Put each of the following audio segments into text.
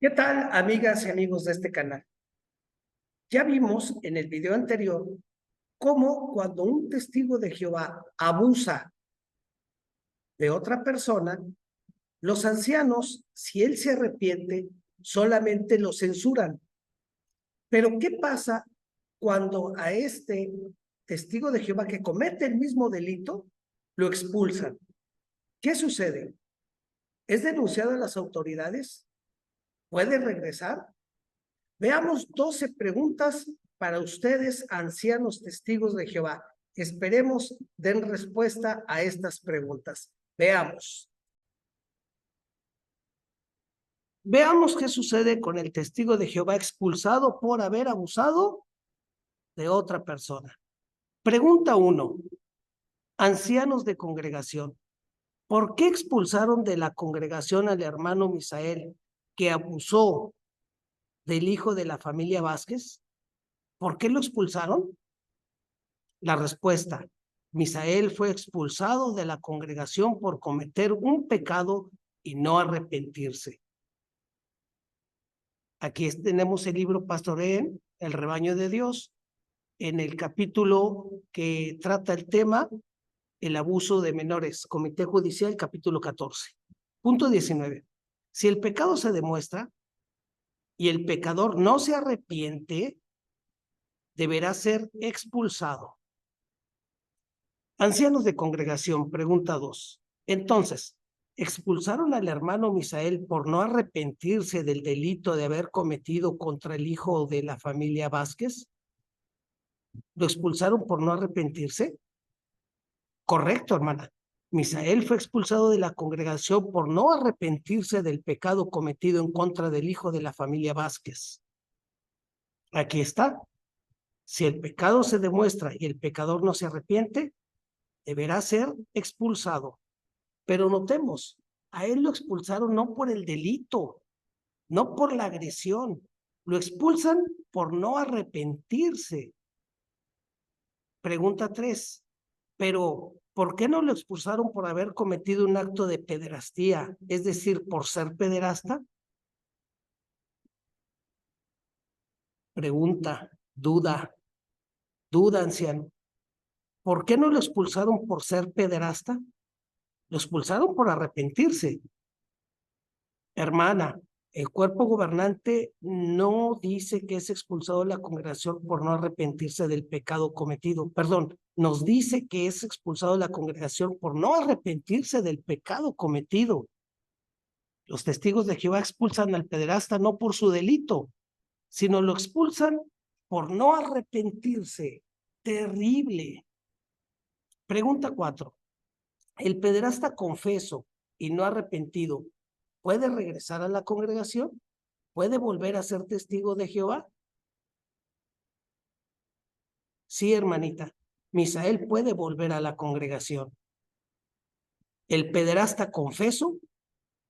¿Qué tal, amigas y amigos de este canal? Ya vimos en el video anterior cómo cuando un testigo de Jehová abusa de otra persona, los ancianos, si él se arrepiente, solamente lo censuran. Pero ¿qué pasa cuando a este testigo de Jehová que comete el mismo delito, lo expulsan? ¿Qué sucede? ¿Es denunciado a las autoridades? ¿Puede regresar? Veamos 12 preguntas para ustedes, ancianos testigos de Jehová. Esperemos den respuesta a estas preguntas. Veamos. Veamos qué sucede con el testigo de Jehová expulsado por haber abusado de otra persona. Pregunta 1. Ancianos de congregación. ¿Por qué expulsaron de la congregación al hermano Misael que abusó del hijo de la familia Vázquez? ¿Por qué lo expulsaron? La respuesta: Misael fue expulsado de la congregación por cometer un pecado y no arrepentirse. Aquí tenemos el libro Pastoreen, el rebaño de Dios, en el capítulo que trata el tema, el abuso de menores, Comité Judicial, capítulo 14. Punto 19. Si el pecado se demuestra y el pecador no se arrepiente, deberá ser expulsado. Ancianos de congregación, pregunta 2. Entonces, ¿expulsaron al hermano Misael por no arrepentirse del delito de haber cometido contra el hijo de la familia Vázquez? ¿Lo expulsaron por no arrepentirse? Correcto, hermana. Misael fue expulsado de la congregación por no arrepentirse del pecado cometido en contra del hijo de la familia Vázquez. Aquí está. Si el pecado se demuestra y el pecador no se arrepiente, deberá ser expulsado. Pero notemos, a él lo expulsaron no por el delito, no por la agresión, lo expulsan por no arrepentirse. Pregunta 3. Pero, ¿por qué no lo expulsaron por haber cometido un acto de pederastía, es decir, por ser pederasta? Pregunta, duda, anciano. ¿Por qué no lo expulsaron por ser pederasta? Lo expulsaron por arrepentirse. Hermana, el cuerpo gobernante no dice que es expulsado de la congregación por no arrepentirse del pecado cometido. Perdón, nos dice que es expulsado de la congregación por no arrepentirse del pecado cometido. Los testigos de Jehová expulsan al pederasta no por su delito, sino lo expulsan por no arrepentirse. Terrible. Pregunta 4. ¿El pederasta confeso y no arrepentido puede regresar a la congregación? ¿Puede volver a ser testigo de Jehová? Sí, hermanita. Misael puede volver a la congregación. El pederasta confeso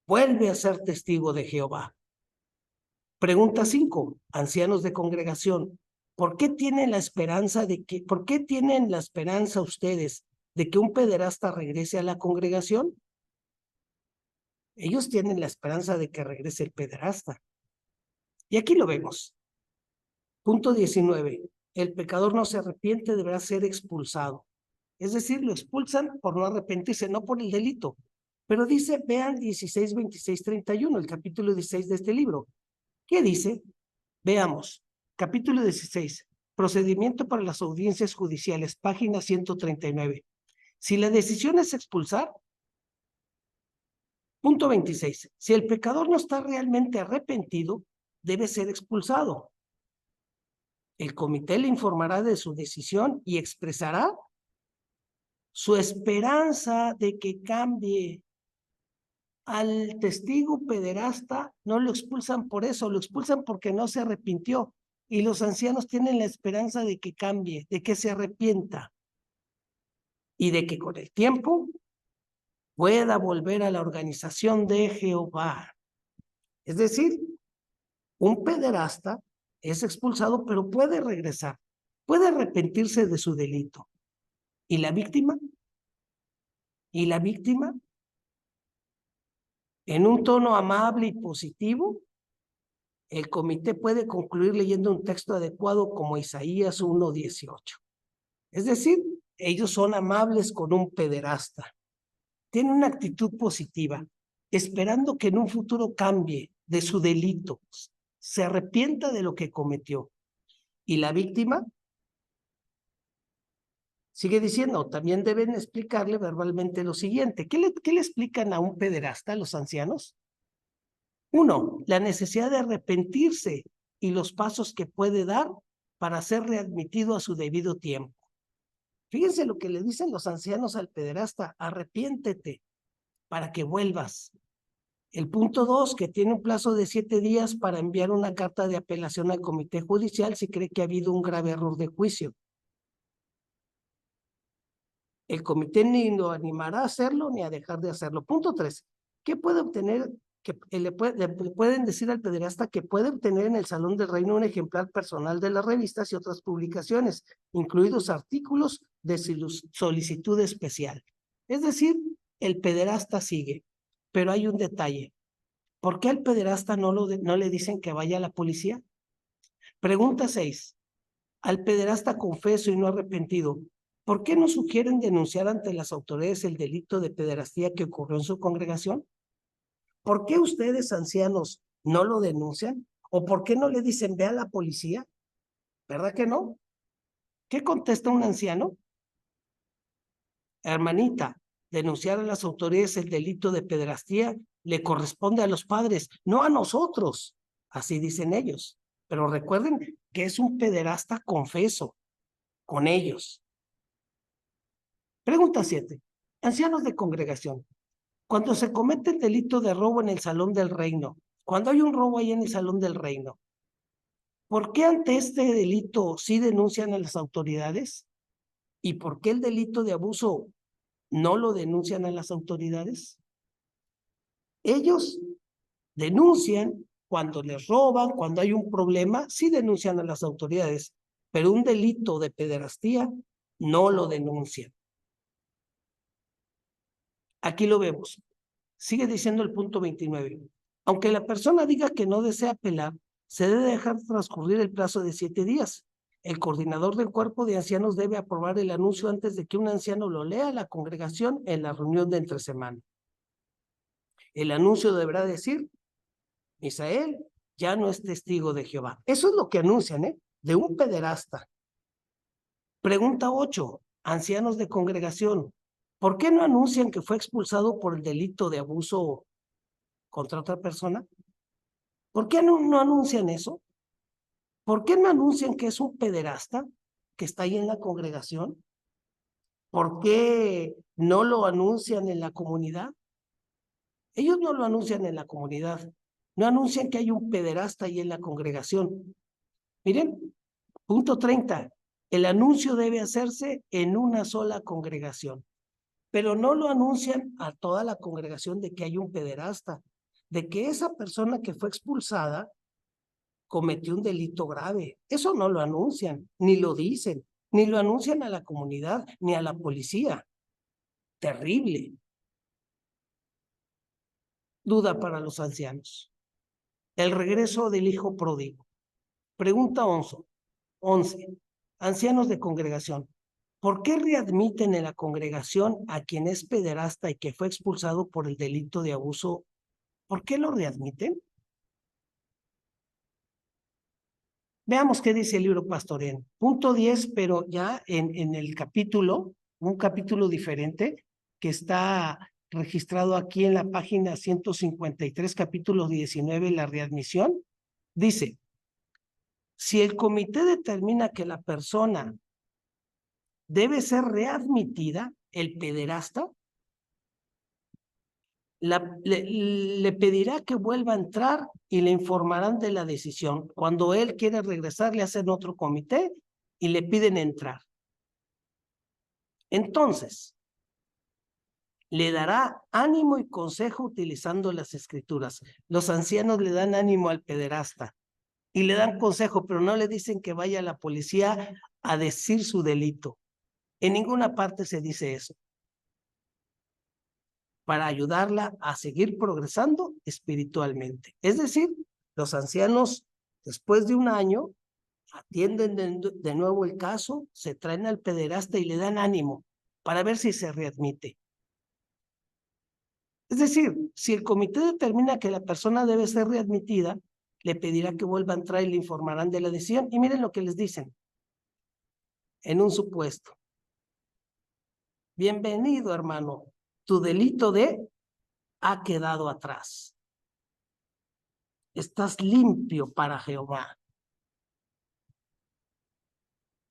vuelve a ser testigo de Jehová. Pregunta 5. Ancianos de congregación. ¿Por qué tienen la esperanza ustedes de que un pederasta regrese a la congregación? Ellos tienen la esperanza de que regrese el pederasta. Y aquí lo vemos. Punto 19. El pecador no se arrepiente, deberá ser expulsado. Es decir, lo expulsan por no arrepentirse, no por el delito. Pero dice, vean 16, 26, 31, el capítulo 16 de este libro. ¿Qué dice? Veamos. Capítulo 16. Procedimiento para las audiencias judiciales, página 139. Si la decisión es expulsar, punto 26. Si el pecador no está realmente arrepentido, debe ser expulsado. El comité le informará de su decisión y expresará su esperanza de que cambie. Al testigo pederasta no lo expulsan por eso, lo expulsan porque no se arrepintió. Y los ancianos tienen la esperanza de que cambie, de que se arrepienta y de que con el tiempo pueda volver a la organización de Jehová. Es decir, un pederasta es expulsado, pero puede regresar, puede arrepentirse de su delito. ¿Y la víctima? ¿Y la víctima? En un tono amable y positivo, El comité puede concluir leyendo un texto adecuado como Isaías 1:18. Es decir, ellos son amables con un pederasta. Tienen una actitud positiva, esperando que en un futuro cambie de su delito, se arrepienta de lo que cometió. Y la víctima sigue diciendo, también deben explicarle verbalmente lo siguiente. ¿Qué le explican a un pederasta, a los ancianos? Uno, la necesidad de arrepentirse y los pasos que puede dar para ser readmitido a su debido tiempo. Fíjense lo que le dicen los ancianos al pederasta: arrepiéntete para que vuelvas. El punto 2, que tiene un plazo de 7 días para enviar una carta de apelación al comité judicial si cree que ha habido un grave error de juicio. El comité ni lo animará a hacerlo ni a dejar de hacerlo. Punto 3, ¿qué puede obtener? Que le pueden decir al pederasta que puede obtener en el Salón del Reino un ejemplar personal de las revistas y otras publicaciones, incluidos artículos de solicitud especial. Es decir, el pederasta sigue, pero hay un detalle. ¿Por qué al pederasta no le dicen que vaya a la policía? Pregunta 6. Al pederasta confeso y no arrepentido, ¿por qué no sugieren denunciar ante las autoridades el delito de pederastía que ocurrió en su congregación? ¿Por qué ustedes, ancianos, no lo denuncian? ¿O por qué no le dicen, ve a la policía? ¿Verdad que no? ¿Qué contesta un anciano? Hermanita, denunciar a las autoridades el delito de pederastía le corresponde a los padres, no a nosotros. Así dicen ellos. Pero recuerden que es un pederasta confeso con ellos. Pregunta 7. Ancianos de congregación. Cuando se comete el delito de robo en el Salón del Reino, cuando hay un robo ahí en el Salón del Reino, ¿por qué ante este delito sí denuncian a las autoridades? ¿Y por qué el delito de abuso no lo denuncian a las autoridades? Ellos denuncian cuando les roban, cuando hay un problema, sí denuncian a las autoridades, pero un delito de pederastía no lo denuncian. Aquí lo vemos. Sigue diciendo el punto 29. Aunque la persona diga que no desea apelar, se debe dejar transcurrir el plazo de 7 días. El coordinador del cuerpo de ancianos debe aprobar el anuncio antes de que un anciano lo lea a la congregación en la reunión de entre semana. El anuncio deberá decir: Misael ya no es testigo de Jehová. Eso es lo que anuncian, de un pederasta. Pregunta 8. Ancianos de congregación. ¿Por qué no anuncian que fue expulsado por el delito de abuso contra otra persona? ¿Por qué no anuncian eso? ¿Por qué no anuncian que es un pederasta que está ahí en la congregación? ¿Por qué no lo anuncian en la comunidad? Ellos no lo anuncian en la comunidad. No anuncian que hay un pederasta ahí en la congregación. Miren, punto 30. El anuncio debe hacerse en una sola congregación, pero no lo anuncian a toda la congregación de que hay un pederasta, de que esa persona que fue expulsada cometió un delito grave. Eso no lo anuncian, ni lo dicen, ni lo anuncian a la comunidad, ni a la policía. Terrible. Duda para los ancianos. El regreso del hijo pródigo. Pregunta 11. Ancianos de congregación. ¿Por qué readmiten en la congregación a quien es pederasta y que fue expulsado por el delito de abuso? ¿Por qué lo readmiten? Veamos qué dice el libro Pastorén. Punto 10, pero ya en el capítulo, un capítulo diferente, que está registrado aquí en la página 153, capítulo 19, la readmisión, dice: si el comité determina que la persona debe ser readmitida, el pederasta le pedirá que vuelva a entrar y le informarán de la decisión. Cuando él quiere regresar, le hacen otro comité y le piden entrar. Entonces, le dará ánimo y consejo utilizando las escrituras. Los ancianos le dan ánimo al pederasta y le dan consejo, pero no le dicen que vaya a la policía a decir su delito. En ninguna parte se dice eso. Para ayudarla a seguir progresando espiritualmente. Es decir, Los ancianos, después de un año, atienden de nuevo el caso, se traen al pederasta y le dan ánimo para ver si se readmite. Es decir, si el comité determina que la persona debe ser readmitida, le pedirá que vuelva a entrar y le informarán de la decisión. Y miren lo que les dicen. En un supuesto. Bienvenido, hermano. Tu delito ha quedado atrás. Estás limpio para Jehová.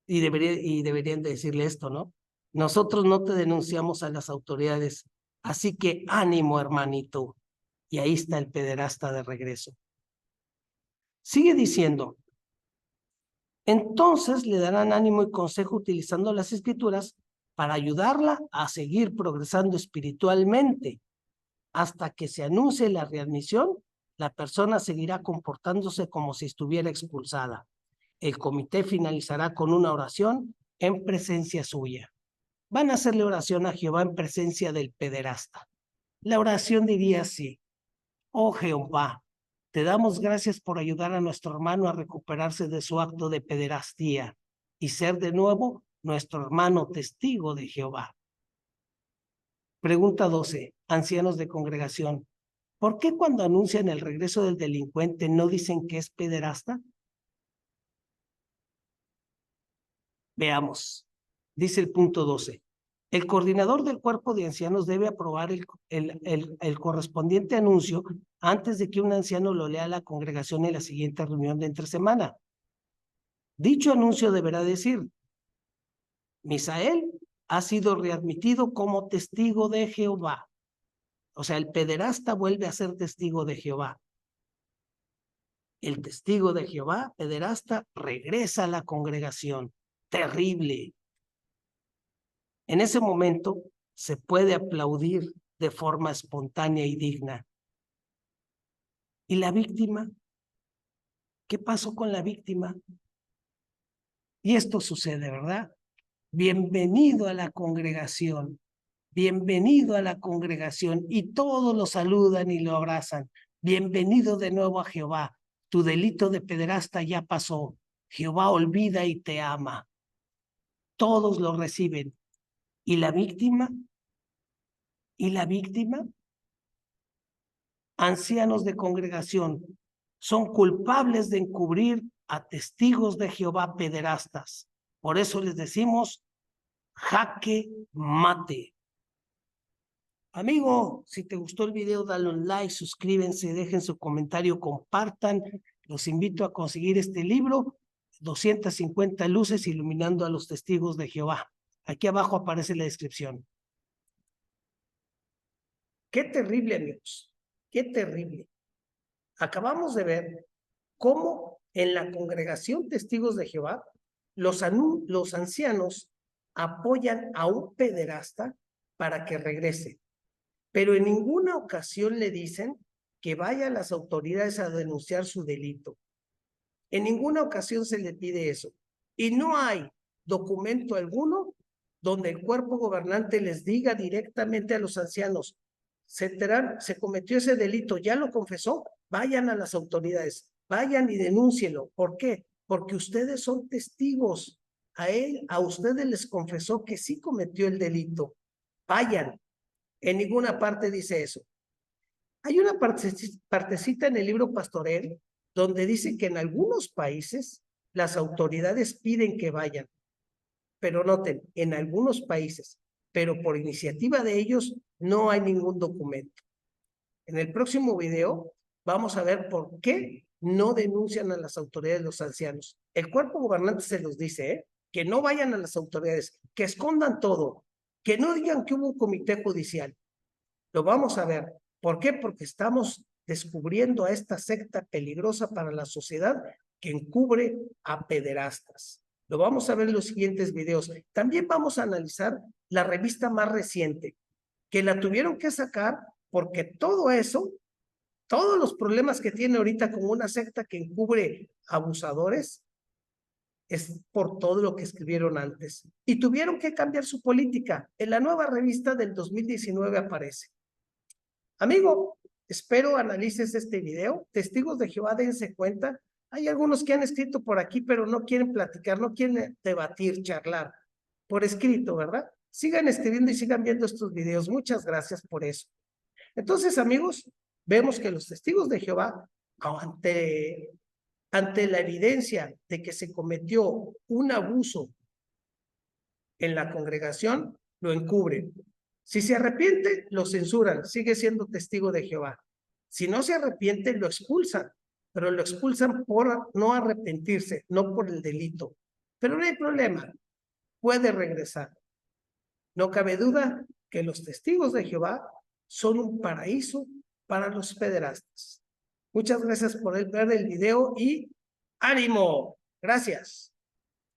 Y deberían decirle esto, ¿no? Nosotros no te denunciamos a las autoridades, así que ánimo, hermanito. Y ahí está el pederasta de regreso. Sigue diciendo, entonces le darán ánimo y consejo utilizando las escrituras para ayudarla a seguir progresando espiritualmente. Hasta que se anuncie la readmisión, la persona seguirá comportándose como si estuviera expulsada. El comité finalizará con una oración en presencia suya. Van a hacerle oración a Jehová en presencia del pederasta. La oración diría así: oh Jehová, te damos gracias por ayudar a nuestro hermano a recuperarse de su acto de pederastía y ser de nuevo nuestro hermano testigo de Jehová. Pregunta 12. Ancianos de congregación, ¿por qué cuando anuncian el regreso del delincuente no dicen que es pederasta? Veamos. Dice el punto 12. El coordinador del cuerpo de ancianos debe aprobar el correspondiente anuncio antes de que un anciano lo lea a la congregación en la siguiente reunión de entre semana. Dicho anuncio deberá decir: Misael ha sido readmitido como testigo de Jehová. O sea, el pederasta vuelve a ser testigo de Jehová. El testigo de Jehová, pederasta, regresa a la congregación. Terrible. En ese momento se puede aplaudir de forma espontánea y digna. ¿Y la víctima? ¿Qué pasó con la víctima? Y esto sucede, ¿verdad? Bienvenido a la congregación. Bienvenido a la congregación. Y todos lo saludan y lo abrazan. Bienvenido de nuevo a Jehová. Tu delito de pederasta ya pasó. Jehová olvida y te ama. Todos lo reciben. ¿Y la víctima? ¿Y la víctima? Ancianos de congregación son culpables de encubrir a testigos de Jehová pederastas. Por eso les decimos: jaque mate. Amigo, si te gustó el video, dale un like, suscríbanse, dejen su comentario, compartan. Los invito a conseguir este libro, 250 luces iluminando a los testigos de Jehová. Aquí abajo aparece la descripción. Qué terrible, amigos. Qué terrible. Acabamos de ver cómo en la congregación Testigos de Jehová los ancianos apoyan a un pederasta para que regrese, pero en ninguna ocasión le dicen que vaya a las autoridades a denunciar su delito. En ninguna ocasión se le pide eso. Y no hay documento alguno donde el cuerpo gobernante les diga directamente a los ancianos: se cometió ese delito, ya lo confesó, vayan a las autoridades, vayan y denúncielo. ¿Por qué? Porque ustedes son testigos. A ustedes les confesó que sí cometió el delito. Vayan. En ninguna parte dice eso. Hay una partecita en el libro Pastorel donde dice que en algunos países las autoridades piden que vayan. Pero noten, en algunos países, pero por iniciativa de ellos, no hay ningún documento. En el próximo video vamos a ver por qué no denuncian a las autoridades los ancianos. El cuerpo gobernante se los dice, que no vayan a las autoridades, que escondan todo, que no digan que hubo un comité judicial. Lo vamos a ver. ¿Por qué? Porque estamos descubriendo a esta secta peligrosa para la sociedad que encubre a pederastas. Lo vamos a ver en los siguientes videos. También vamos a analizar la revista más reciente, que la tuvieron que sacar porque todo eso, todos los problemas que tiene ahorita como una secta que encubre abusadores, es por todo lo que escribieron antes. Y tuvieron que cambiar su política. En la nueva revista del 2019 aparece. Amigo, Espero analices este video. Testigos de Jehová, dense cuenta. Hay algunos que han escrito por aquí, pero no quieren platicar, no quieren debatir, charlar. Por escrito, ¿verdad? Sigan escribiendo y sigan viendo estos videos. Muchas gracias por eso. Entonces, amigos, vemos que los testigos de Jehová, ante la evidencia de que se cometió un abuso en la congregación, lo encubren. Si se arrepiente, lo censuran, sigue siendo testigo de Jehová. Si no se arrepiente, lo expulsan, pero lo expulsan por no arrepentirse, no por el delito. Pero no hay problema, puede regresar. No cabe duda que los testigos de Jehová son un paraíso para los pederastas. Muchas gracias por ver el video y ánimo. Gracias.